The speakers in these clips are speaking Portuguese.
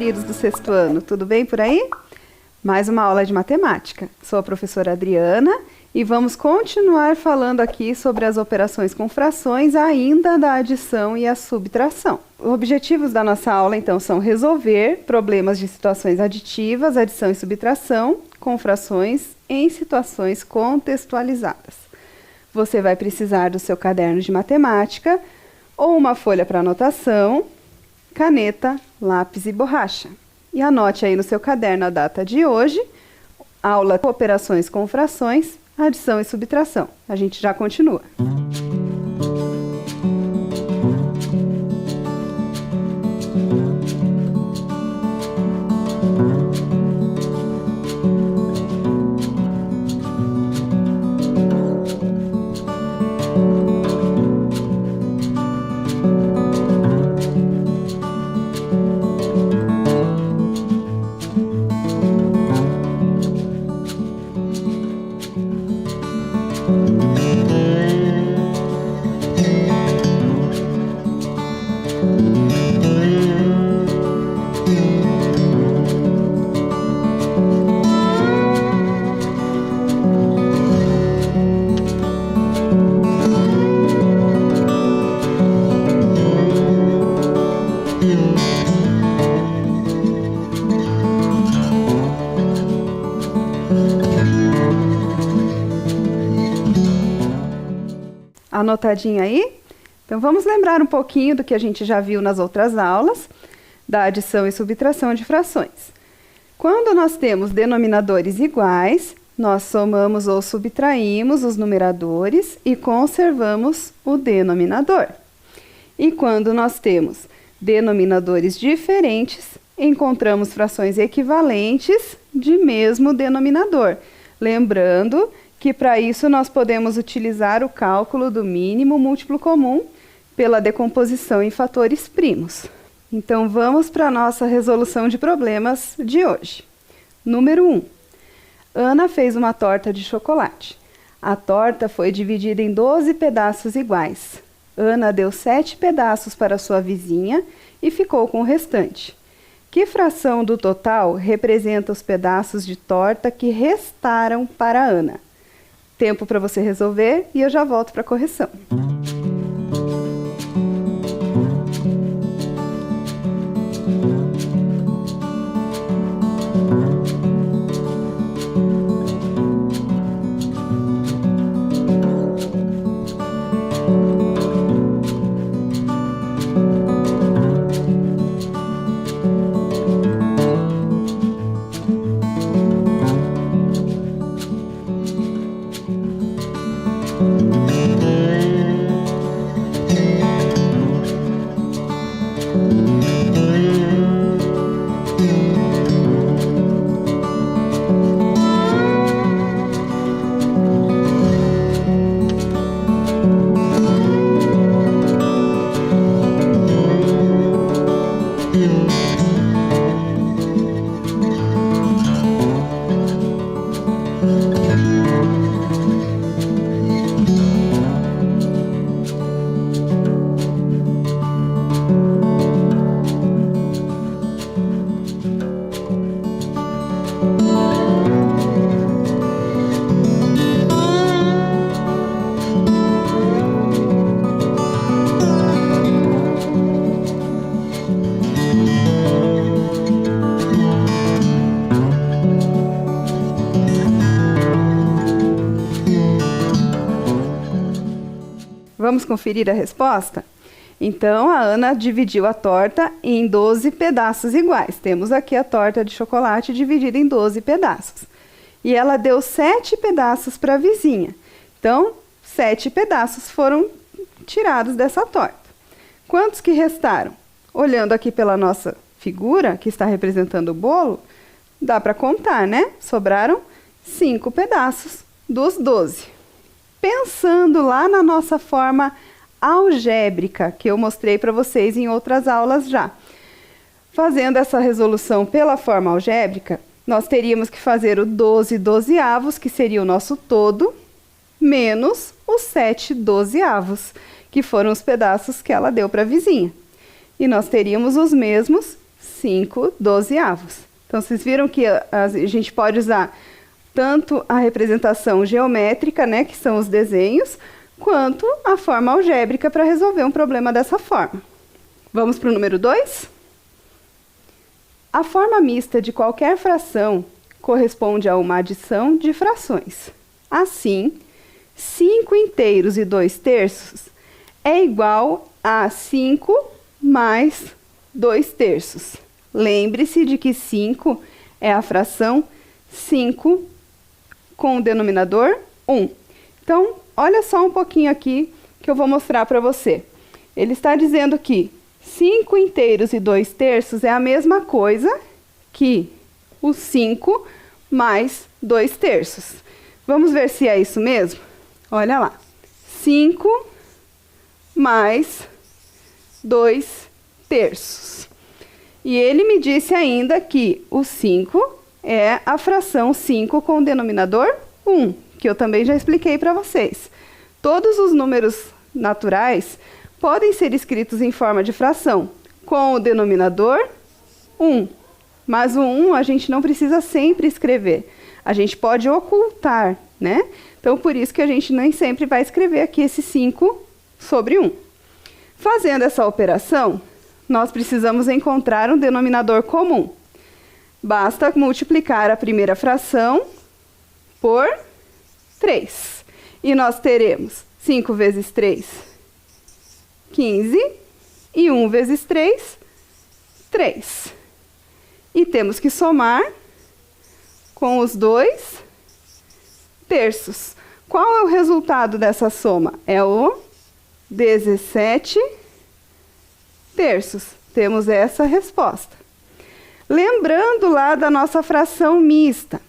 queridos do sexto ano, tudo bem por aí? Mais uma aula de matemática. Sou a professora Adriana e vamos continuar falando aqui sobre as operações com frações, ainda da adição e a subtração. Os objetivos da nossa aula, então, são resolver problemas de situações aditivas, adição e subtração, com frações em situações contextualizadas. Você vai precisar do seu caderno de matemática ou uma folha para anotação, caneta, lápis e borracha. E anote aí no seu caderno a data de hoje, aula operações com frações, adição e subtração. A gente já continua. Anotadinho aí? Então vamos lembrar um pouquinho do que a gente já viu nas outras aulas, da adição e subtração de frações. Quando nós temos denominadores iguais, nós somamos ou subtraímos os numeradores e conservamos o denominador. E quando nós temos denominadores diferentes, encontramos frações equivalentes de mesmo denominador. Lembrando que para isso nós podemos utilizar o cálculo do mínimo múltiplo comum pela decomposição em fatores primos. Então vamos para a nossa resolução de problemas de hoje. Número 1. Ana fez uma torta de chocolate. A torta foi dividida em 12 pedaços iguais. Ana deu 7 pedaços para sua vizinha e ficou com o restante. Que fração do total representa os pedaços de torta que restaram para Ana? Tempo para você resolver e eu já volto para a correção. Vamos conferir a resposta? Então, a Ana dividiu a torta em 12 pedaços iguais. Temos aqui a torta de chocolate dividida em 12 pedaços. E ela deu 7 pedaços para a vizinha. Então, 7 pedaços foram tirados dessa torta. Quantos que restaram? Olhando aqui pela nossa figura, que está representando o bolo, dá para contar, né? Sobraram 5 pedaços dos 12. Pensando lá na nossa forma algébrica, que eu mostrei para vocês em outras aulas já. Fazendo essa resolução pela forma algébrica, nós teríamos que fazer o 12 dozeavos, que seria o nosso todo, menos os 7 dozeavos, que foram os pedaços que ela deu para a vizinha. E nós teríamos os mesmos 5/12. Então, vocês viram que a gente pode usar tanto a representação geométrica, né, que são os desenhos, quanto a forma algébrica para resolver um problema dessa forma. Vamos para o número 2? A forma mista de qualquer fração corresponde a uma adição de frações. Assim, 5 inteiros e 2/3 é igual a 5 mais 2/3. Lembre-se de que 5 é a fração 5 com o denominador 1. Então, olha só um pouquinho aqui que eu vou mostrar para você. Ele está dizendo que 5 inteiros e 2/3 é a mesma coisa que o 5 mais 2/3. Vamos ver se é isso mesmo? Olha lá. 5 mais 2/3. E ele me disse ainda que o 5 é a fração 5 com o denominador 1, que eu também já expliquei para vocês. Todos os números naturais podem ser escritos em forma de fração, com o denominador 1. Mas o 1 a gente não precisa sempre escrever. A gente pode ocultar, né? Então, por isso que a gente nem sempre vai escrever aqui esse 5/1. Fazendo essa operação, nós precisamos encontrar um denominador comum. Basta multiplicar a primeira fração por 3. E nós teremos 5 vezes 3, 15. E 1 vezes 3, 3. E temos que somar com os 2/3. Qual é o resultado dessa soma? É o 17/3. Temos essa resposta. Lembrando lá da nossa fração mista.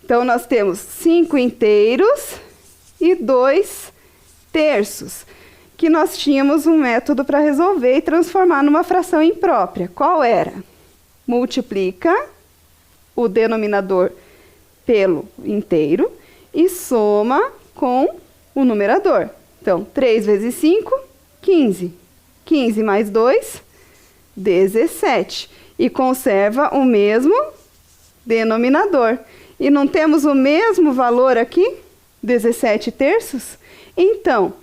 Então, nós temos 5 inteiros e 2/3, que nós tínhamos um método para resolver e transformar numa fração imprópria. Qual era? Multiplica o denominador pelo inteiro e soma com o numerador. Então, 3 vezes 5, 15. 15 mais 2, 17. E conserva o mesmo denominador. E não temos o mesmo valor aqui? 17/3? Então,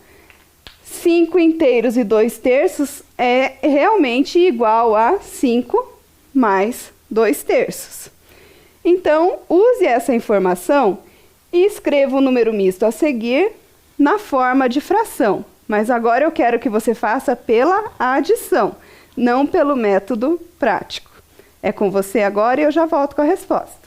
5 inteiros e 2/3 é realmente igual a 5 mais 2/3. Então, use essa informação e escreva o número misto a seguir na forma de fração. Mas agora eu quero que você faça pela adição, não pelo método prático. É com você agora e eu já volto com a resposta.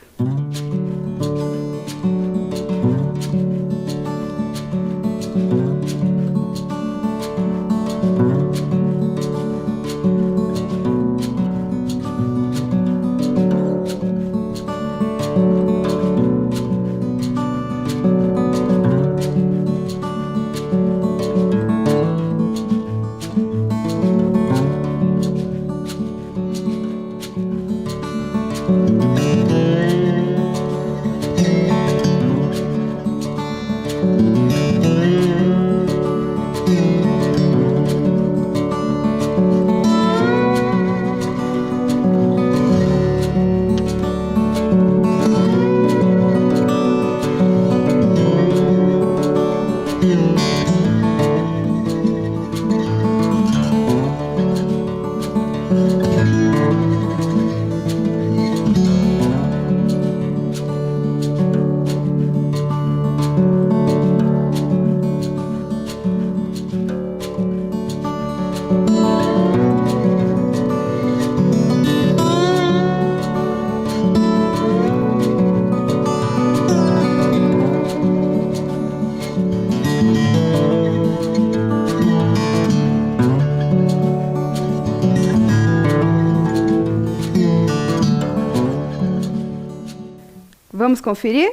Vamos conferir?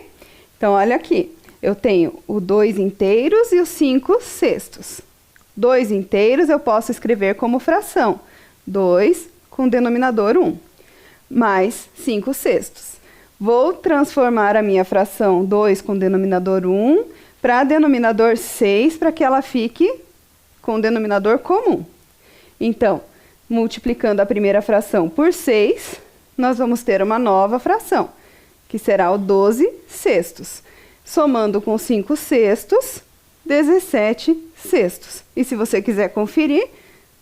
Então, olha aqui. Eu tenho o 2 inteiros e os 5/6. 2 inteiros eu posso escrever como fração. 2 com denominador 1, mais 5/6. Vou transformar a minha fração 2 com denominador 1 para denominador 6, para que ela fique com denominador comum. Então, multiplicando a primeira fração por 6, nós vamos ter uma nova fração, que será o 12 sextos. Somando com 5 sextos, 17 sextos. E se você quiser conferir,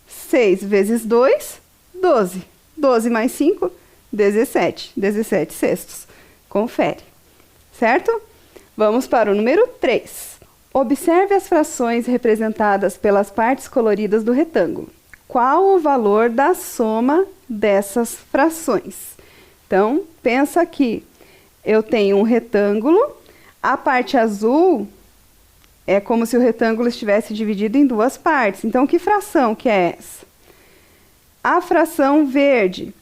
6 vezes 2, 12. 12 mais 5, 17. 17 sextos. Confere. Certo? Vamos para o número 3. Observe as frações representadas pelas partes coloridas do retângulo. Qual o valor da soma dessas frações? Então, pensa aqui. Eu tenho um retângulo. A parte azul é como se o retângulo estivesse dividido em duas partes. Então, que fração que é essa? A fração verde.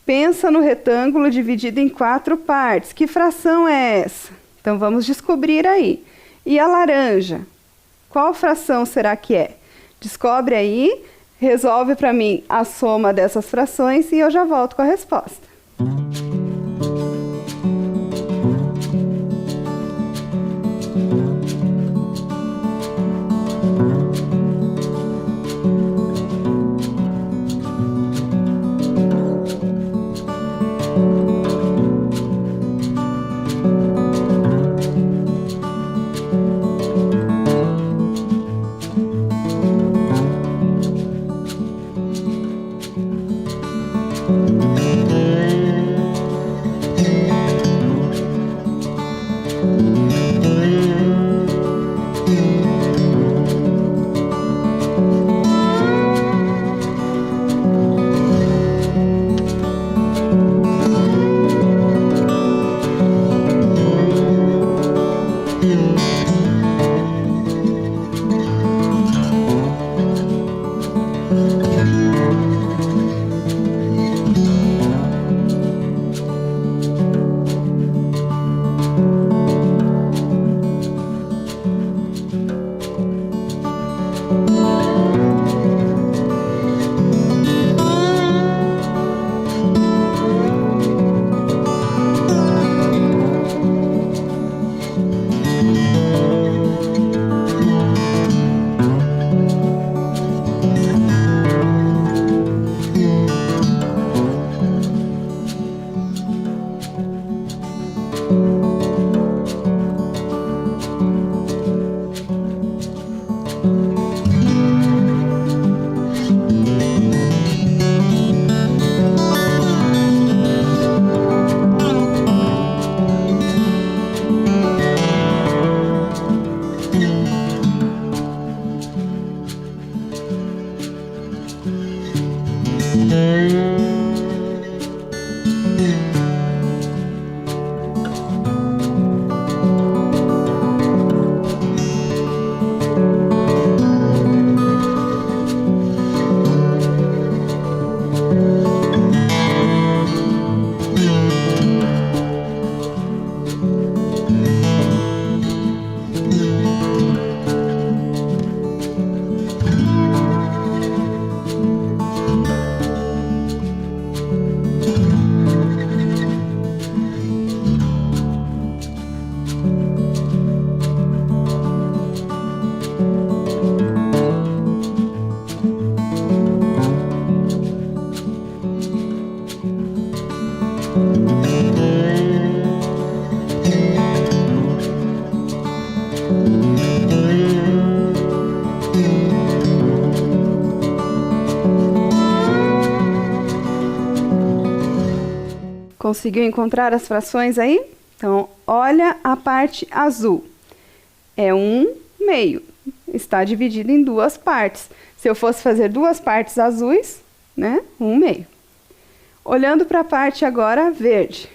Pensa no retângulo dividido em 4 partes. Que fração é essa? Então, vamos descobrir aí. E a laranja? Qual fração será que é? Descobre aí, resolve para mim a soma dessas frações e eu já volto com a resposta. Conseguiu encontrar as frações aí? Então, olha a parte azul. É 1/2. Está dividido em duas partes. Se eu fosse fazer duas partes azuis, né? 1/2. Olhando para a parte agora verde.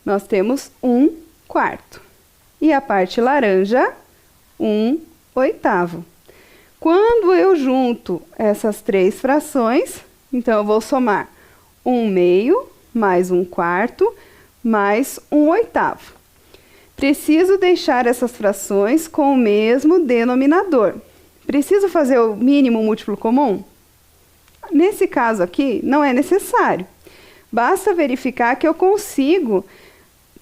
Nós temos 1/4. E a parte laranja, 1/8. Quando eu junto essas três frações, então eu vou somar 1/2 mais 1/4 mais 1/8. Preciso deixar essas frações com o mesmo denominador. Preciso fazer o mínimo múltiplo comum? Nesse caso aqui, não é necessário. Basta verificar que eu consigo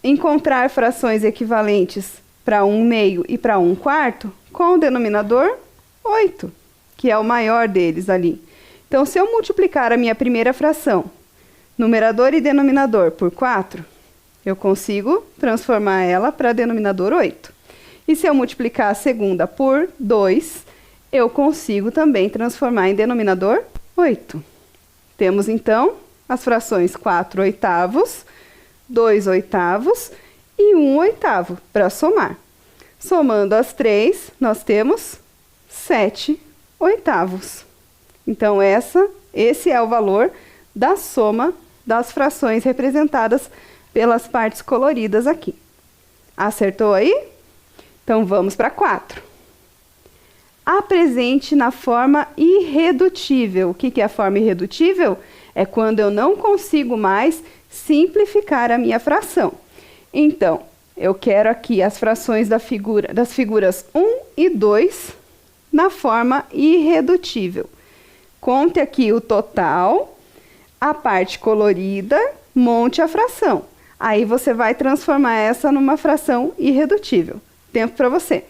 encontrar frações equivalentes para 1/2 e para 1/4 com o denominador 8, que é o maior deles ali. Então, se eu multiplicar a minha primeira fração, numerador e denominador, por 4, eu consigo transformar ela para denominador 8. E se eu multiplicar a segunda por 2, eu consigo também transformar em denominador 8. Temos, então, as frações 4 oitavos, 2 oitavos e 1 oitavo para somar. Somando as 3, nós temos 7 oitavos. Então, esse é o valor da soma das frações representadas pelas partes coloridas aqui. Acertou aí? Então, vamos para 4. Apresente na forma irredutível. O que é a forma irredutível? É quando eu não consigo mais simplificar a minha fração. Então, eu quero aqui as frações das figuras 1 e 2 na forma irredutível. Conte aqui o total, a parte colorida, monte a fração. Aí você vai transformar essa numa fração irredutível. Tempo para você.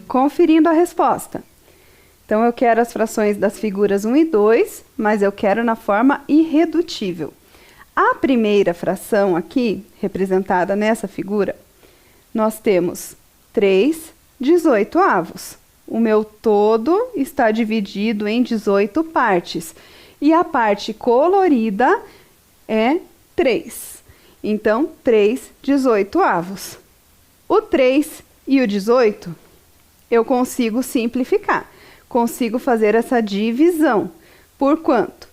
Conferindo a resposta. Então, eu quero as frações das figuras 1 e 2, mas eu quero na forma irredutível. A primeira fração aqui, representada nessa figura, nós temos 3 18avos. O meu todo está dividido em 18 partes. E a parte colorida é 3. Então, 3 18avos. O 3 e o 18, eu consigo simplificar. Consigo fazer essa divisão. Por quanto?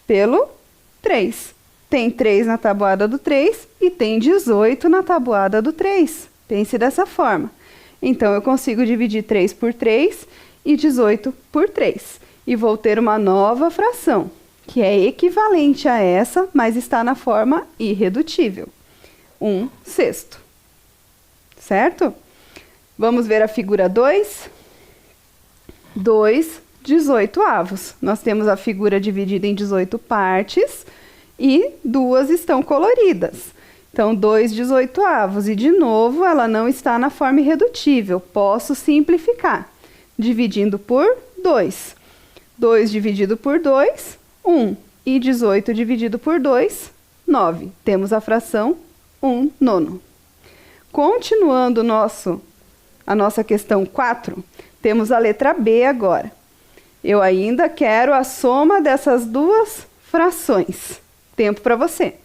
Pelo 3. Tem 3 na tabuada do 3 e tem 18 na tabuada do 3. Pense dessa forma. Então, eu consigo dividir 3 por 3 e 18 por 3. E vou ter uma nova fração, que é equivalente a essa, mas está na forma irredutível. 1/6. Certo? Vamos ver a figura 2. 2 18avos. Nós temos a figura dividida em 18 partes e duas estão coloridas. Então, 2 18avos. E, de novo, ela não está na forma irredutível. Posso simplificar, dividindo por 2. 2 dividido por 2, 1. E 18 dividido por 2, 9. Temos a fração 1/9. Continuando a nossa questão 4, temos a letra B agora. Eu ainda quero a soma dessas duas frações. Tempo para você.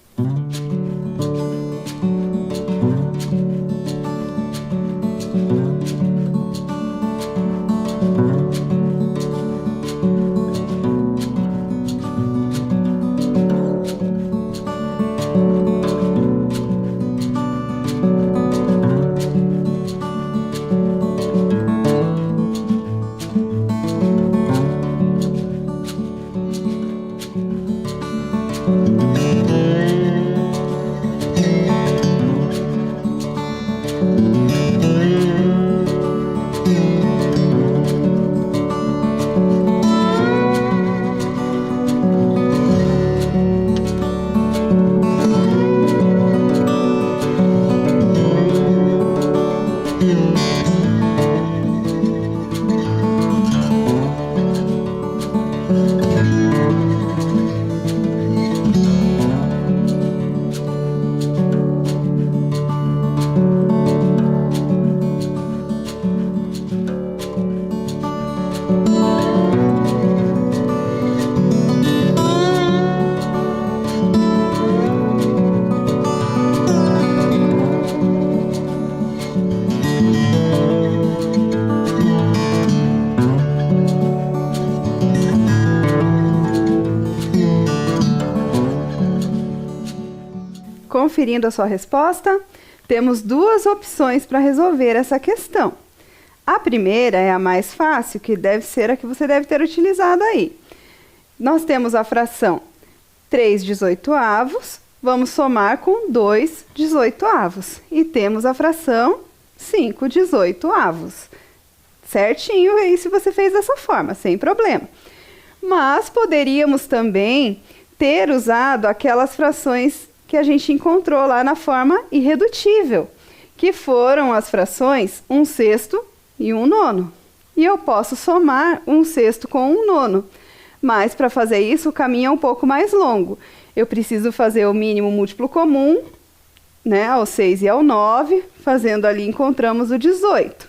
Conferindo a sua resposta, temos duas opções para resolver essa questão. A primeira é a mais fácil, que deve ser a que você deve ter utilizado aí. Nós temos a fração 3/18, vamos somar com 2/18 e temos a fração 5/18. Certinho aí se você fez dessa forma, sem problema. Mas poderíamos também ter usado aquelas frações que a gente encontrou lá na forma irredutível, que foram as frações 1/6 e 1/9. E eu posso somar 1/6 com 1/9, mas para fazer isso o caminho é um pouco mais longo. Eu preciso fazer o mínimo múltiplo comum, né, ao 6 e ao 9, fazendo ali encontramos o 18,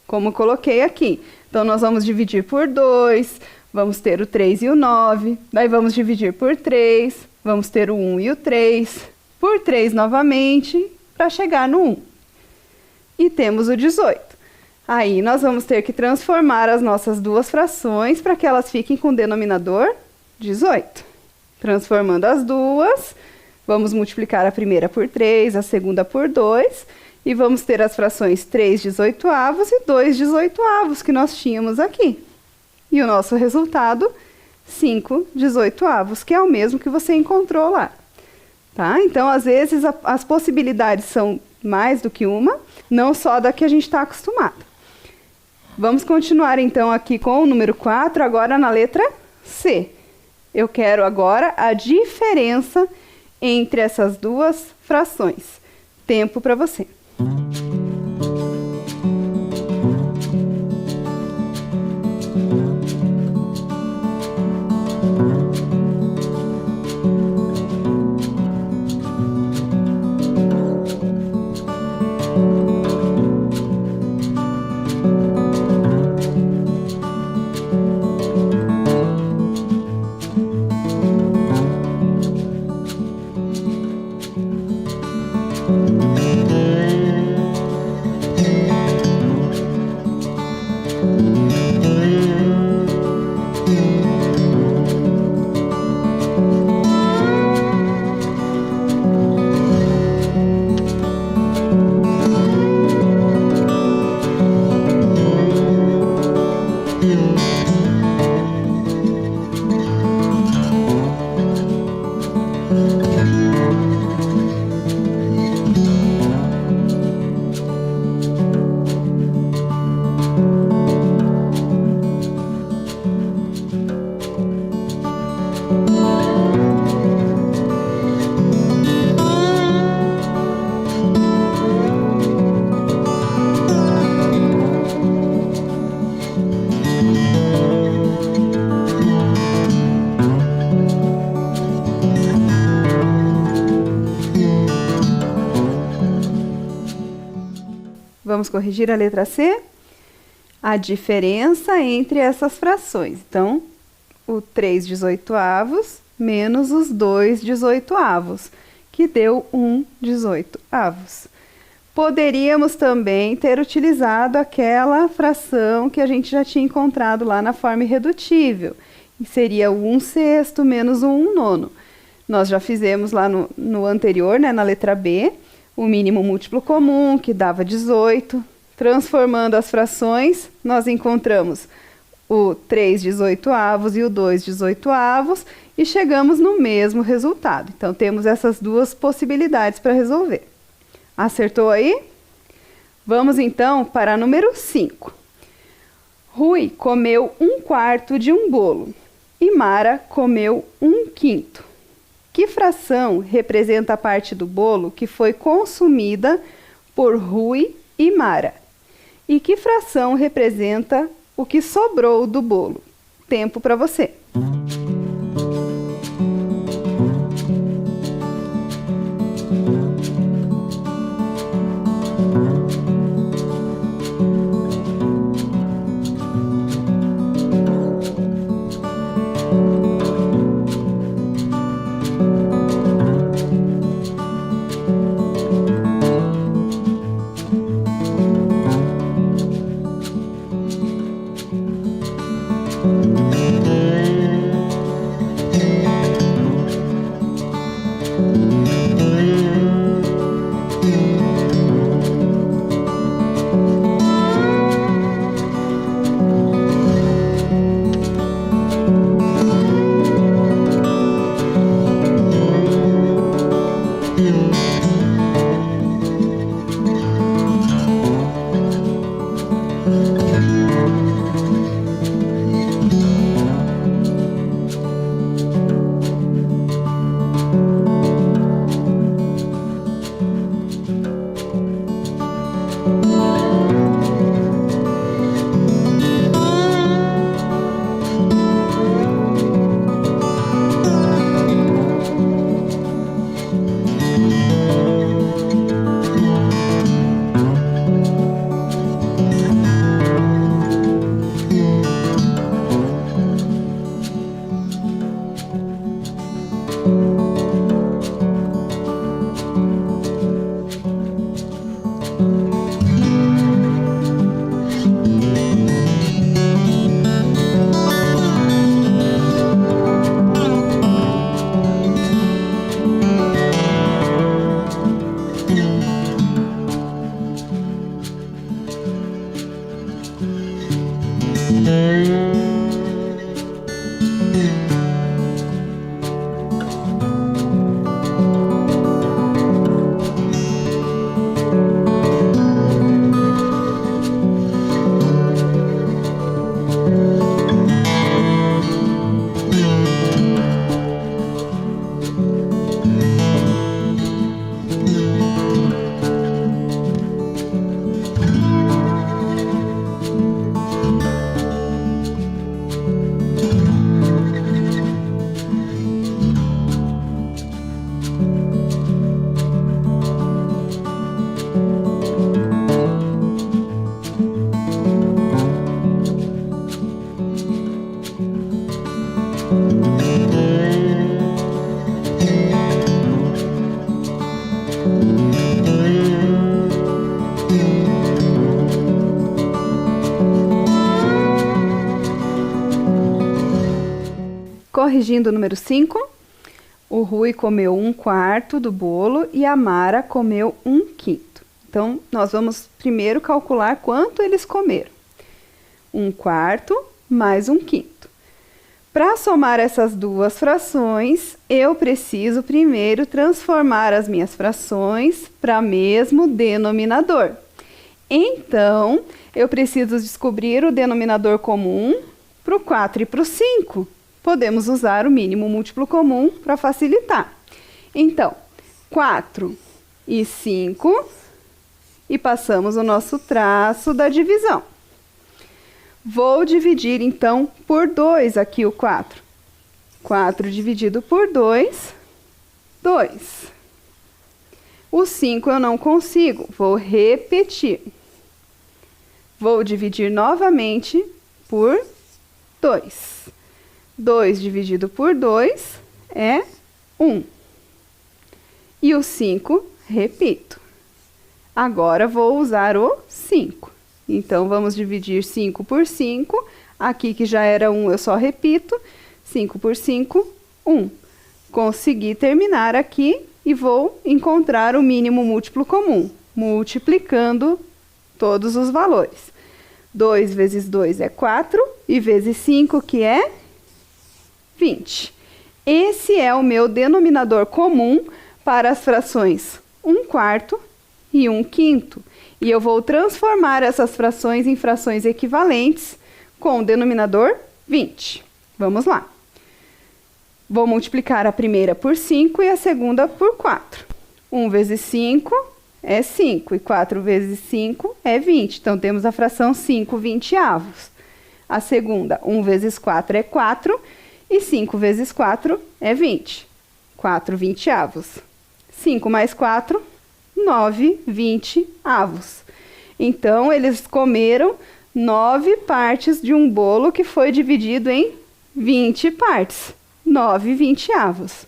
como coloquei aqui. Então nós vamos dividir por 2, vamos ter o 3 e o 9, daí vamos dividir por 3, vamos ter o 1 e o 3, por 3 novamente, para chegar no 1. E temos o 18. Aí nós vamos ter que transformar as nossas duas frações para que elas fiquem com o denominador 18. Transformando as duas, vamos multiplicar a primeira por 3, a segunda por 2, e vamos ter as frações 3/18 e 2/18 que nós tínhamos aqui. E o nosso resultado, 5/18, que é o mesmo que você encontrou lá. Tá? Então, às vezes, as possibilidades são mais do que uma, não só da que a gente está acostumado. Vamos continuar, então, aqui com o número 4, agora na letra C. Eu quero agora a diferença entre essas duas frações. Tempo para você. Vamos corrigir a letra C? A diferença entre essas frações. Então, o 3/18 menos os 2/18, que deu 1/18. Poderíamos também ter utilizado aquela fração que a gente já tinha encontrado lá na forma irredutível. E seria o 1/6 menos o 1/9. Nós já fizemos lá no anterior, né, na letra B, o mínimo múltiplo comum, que dava 18. Transformando as frações, nós encontramos o 3/18 e o 2/18 e chegamos no mesmo resultado. Então, temos essas duas possibilidades para resolver. Acertou aí? Vamos, então, para a número 5. Rui comeu 1/4 de um bolo e Mara comeu 1/5. Que fração representa a parte do bolo que foi consumida por Rui e Mara? E que fração representa o que sobrou do bolo? Tempo para você. Corrigindo o número 5, o Rui comeu 1/4 do bolo e a Mara comeu 1/5. Então, nós vamos primeiro calcular quanto eles comeram. 1/4 mais 1/5. Para somar essas duas frações, eu preciso primeiro transformar as minhas frações para o mesmo denominador. Então, eu preciso descobrir o denominador comum para o 4 e para o 5. Podemos usar o mínimo múltiplo comum para facilitar. Então, 4 e 5, e passamos o nosso traço da divisão. Vou dividir, então, por 2 aqui o 4. 4 dividido por 2, 2. O 5 eu não consigo, vou repetir. Vou dividir novamente por 2. 2 dividido por 2 é 1. E o 5, repito. Agora vou usar o 5. Então, vamos dividir 5 por 5. Aqui que já era 1, eu só repito. 5 por 5, 1. Consegui terminar aqui e vou encontrar o mínimo múltiplo comum, multiplicando todos os valores. 2 vezes 2 é 4, e vezes 5, que é 20. Esse é o meu denominador comum para as frações 1/4 e 1/5. E eu vou transformar essas frações em frações equivalentes com o denominador 20. Vamos lá. Vou multiplicar a primeira por 5 e a segunda por 4. 1 vezes 5 é 5, e 4 vezes 5 é 20. Então, temos a fração 5/20. A segunda, 1 vezes 4 é 4, e 5 vezes 4 é 20. 4/20. 5 mais 4, 9/20. Então, eles comeram 9 partes de um bolo que foi dividido em 20 partes. 9/20.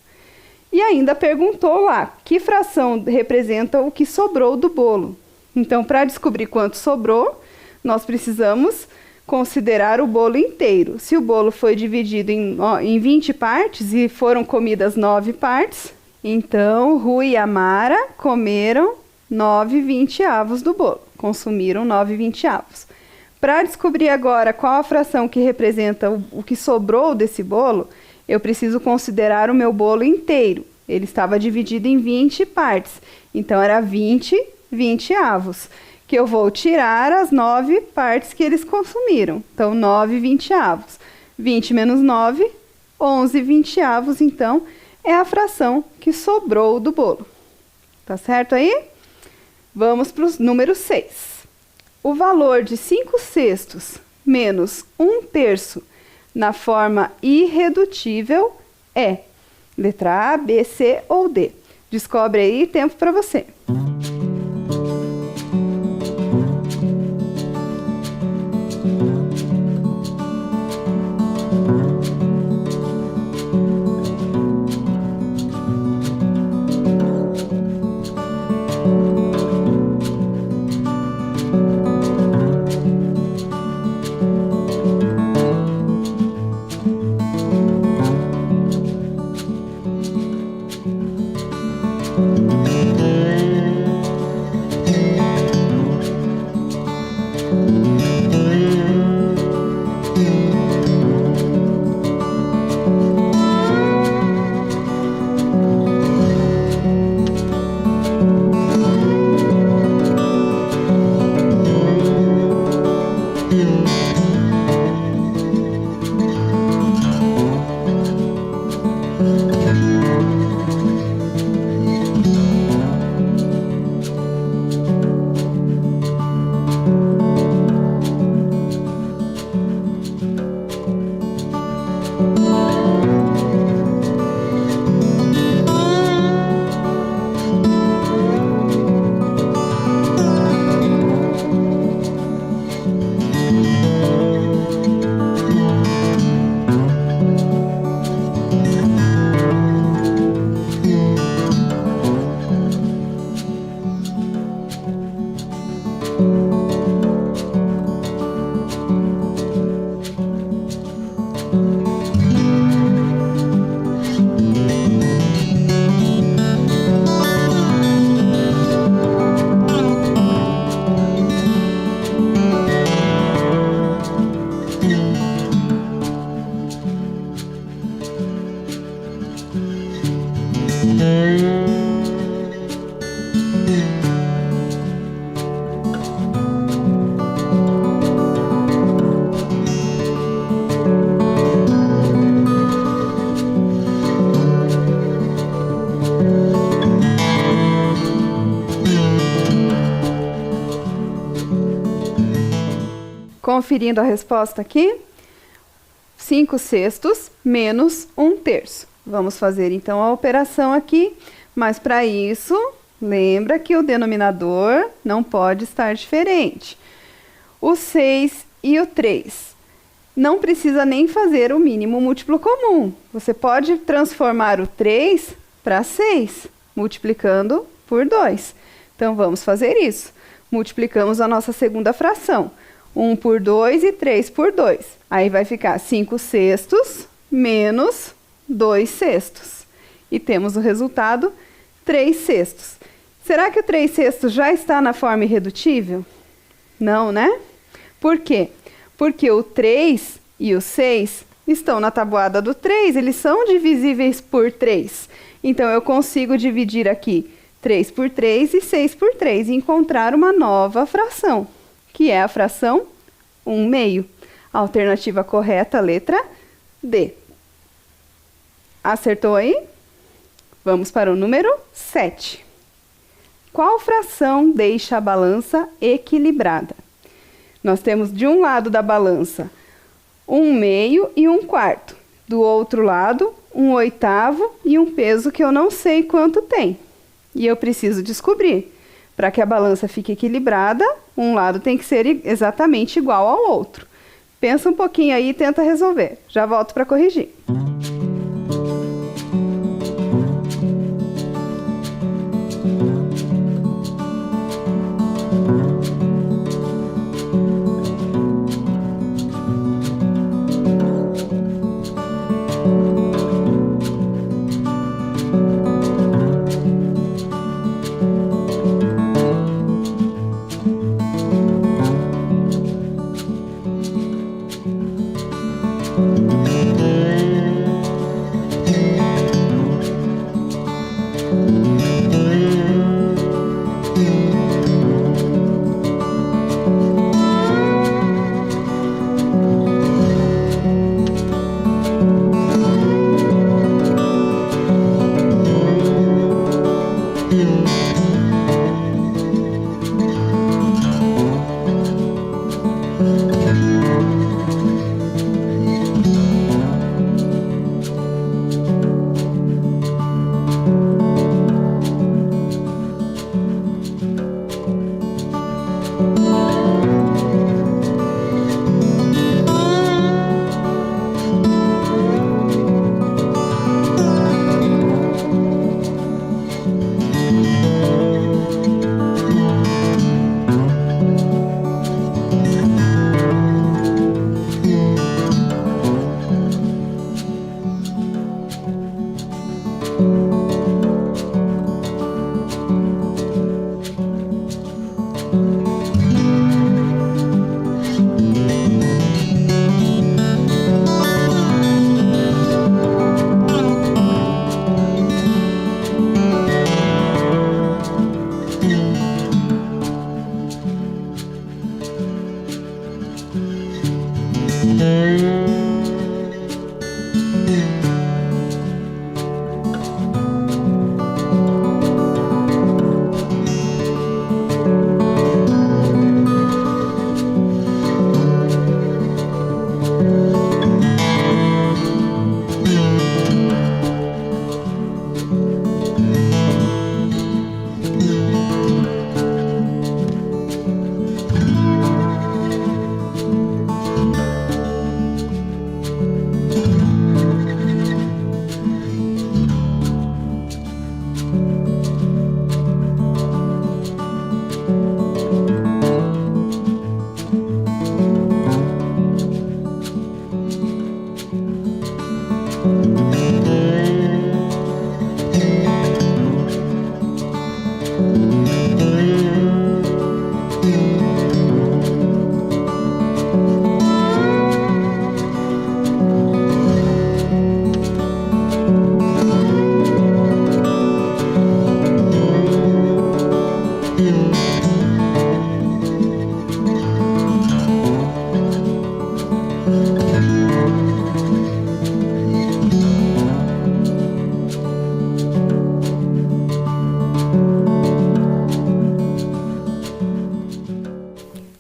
E ainda perguntou lá, que fração representa o que sobrou do bolo? Então, para descobrir quanto sobrou, nós precisamos considerar o bolo inteiro. Se o bolo foi dividido em 20 partes e foram comidas 9 partes, então Rui e Amara comeram 9/20 do bolo, consumiram 9/20. Para descobrir agora qual a fração que representa o que sobrou desse bolo, eu preciso considerar o meu bolo inteiro. Ele estava dividido em 20 partes, então era 20/20, que eu vou tirar as 9 partes que eles consumiram. Então, 9/20. 20 menos 9, 11/20, então, é a fração que sobrou do bolo. Tá certo aí? Vamos para o número 6. O valor de 5/6 menos 1/3 na forma irredutível é letra A, B, C ou D. Descobre aí, tempo para você. Conferindo a resposta aqui, 5/6 menos 1/3. Vamos fazer então a operação aqui, mas para isso, lembra que o denominador não pode estar diferente. O 6 e o 3. Não precisa nem fazer o mínimo múltiplo comum. Você pode transformar o 3 para 6, multiplicando por 2. Então, vamos fazer isso. Multiplicamos a nossa segunda fração. 1 por 2 e 3 por 2. Aí vai ficar 5/6 menos 2/6. E temos o resultado 3/6. Será que o 3/6 já está na forma irredutível? Não, né? Por quê? Porque o 3 e o 6 estão na tabuada do 3, eles são divisíveis por 3. Então, eu consigo dividir aqui 3 por 3 e 6 por 3 e encontrar uma nova fração, que é a fração 1/2. A alternativa correta, letra D. Acertou aí? Vamos para o número 7. Qual fração deixa a balança equilibrada? Nós temos de um lado da balança 1/2 e 1/4. Do outro lado, 1/8 e um peso que eu não sei quanto tem. E eu preciso descobrir. Para que a balança fique equilibrada, um lado tem que ser exatamente igual ao outro. Pensa um pouquinho aí e tenta resolver. Já volto para corrigir.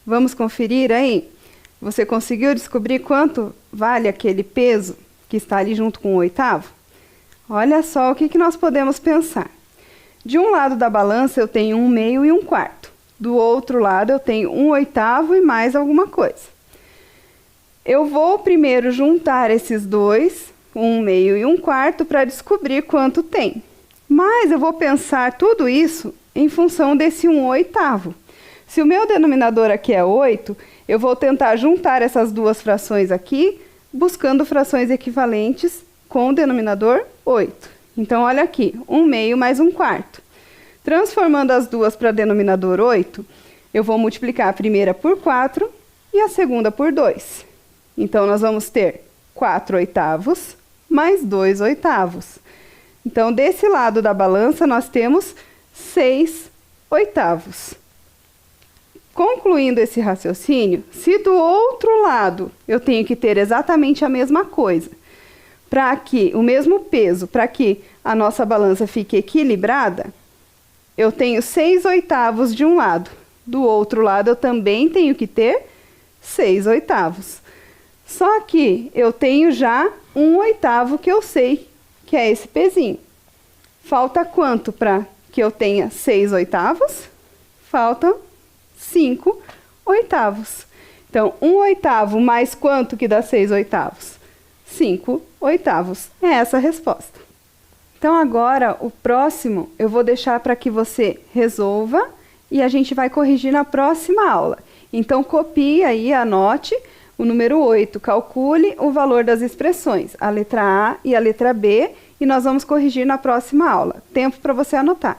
Vamos conferir aí? Você conseguiu descobrir quanto vale aquele peso que está ali junto com o oitavo? Olha só o que nós podemos pensar. De um lado da balança eu tenho 1/2 e 1/4. Do outro lado eu tenho 1/8 e mais alguma coisa. Eu vou primeiro juntar esses dois, 1/2 e 1/4, para descobrir quanto tem. Mas eu vou pensar tudo isso em função desse 1/8. Se o meu denominador aqui é 8, eu vou tentar juntar essas duas frações aqui, buscando frações equivalentes com o denominador 8. Então, olha aqui, 1/2 mais 1/4. Transformando as duas para denominador 8, eu vou multiplicar a primeira por 4 e a segunda por 2. Então, nós vamos ter 4/8 mais 2/8. Então, desse lado da balança, nós temos 6/8. Concluindo esse raciocínio, se do outro lado eu tenho que ter exatamente a mesma coisa, para que o mesmo peso, para que a nossa balança fique equilibrada, eu tenho 6/8 de um lado. Do outro lado eu também tenho que ter 6/8. Só que eu tenho já 1/8 que eu sei que é esse pezinho. Falta quanto para que eu tenha 6/8? Falta 5/8. Então, 1/8 mais quanto que dá 6/8? 5/8. É essa a resposta. Então, agora, o próximo eu vou deixar para que você resolva e a gente vai corrigir na próxima aula. Então, copie aí, anote o número 8, calcule o valor das expressões, a letra A e a letra B, e nós vamos corrigir na próxima aula. Tempo para você anotar.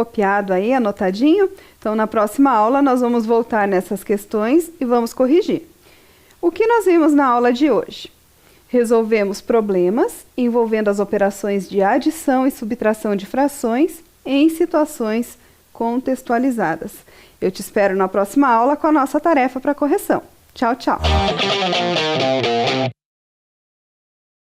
copiado aí, anotadinho? Então, na próxima aula, nós vamos voltar nessas questões e vamos corrigir. O que nós vimos na aula de hoje? Resolvemos problemas envolvendo as operações de adição e subtração de frações em situações contextualizadas. Eu te espero na próxima aula com a nossa tarefa para correção. Tchau, tchau!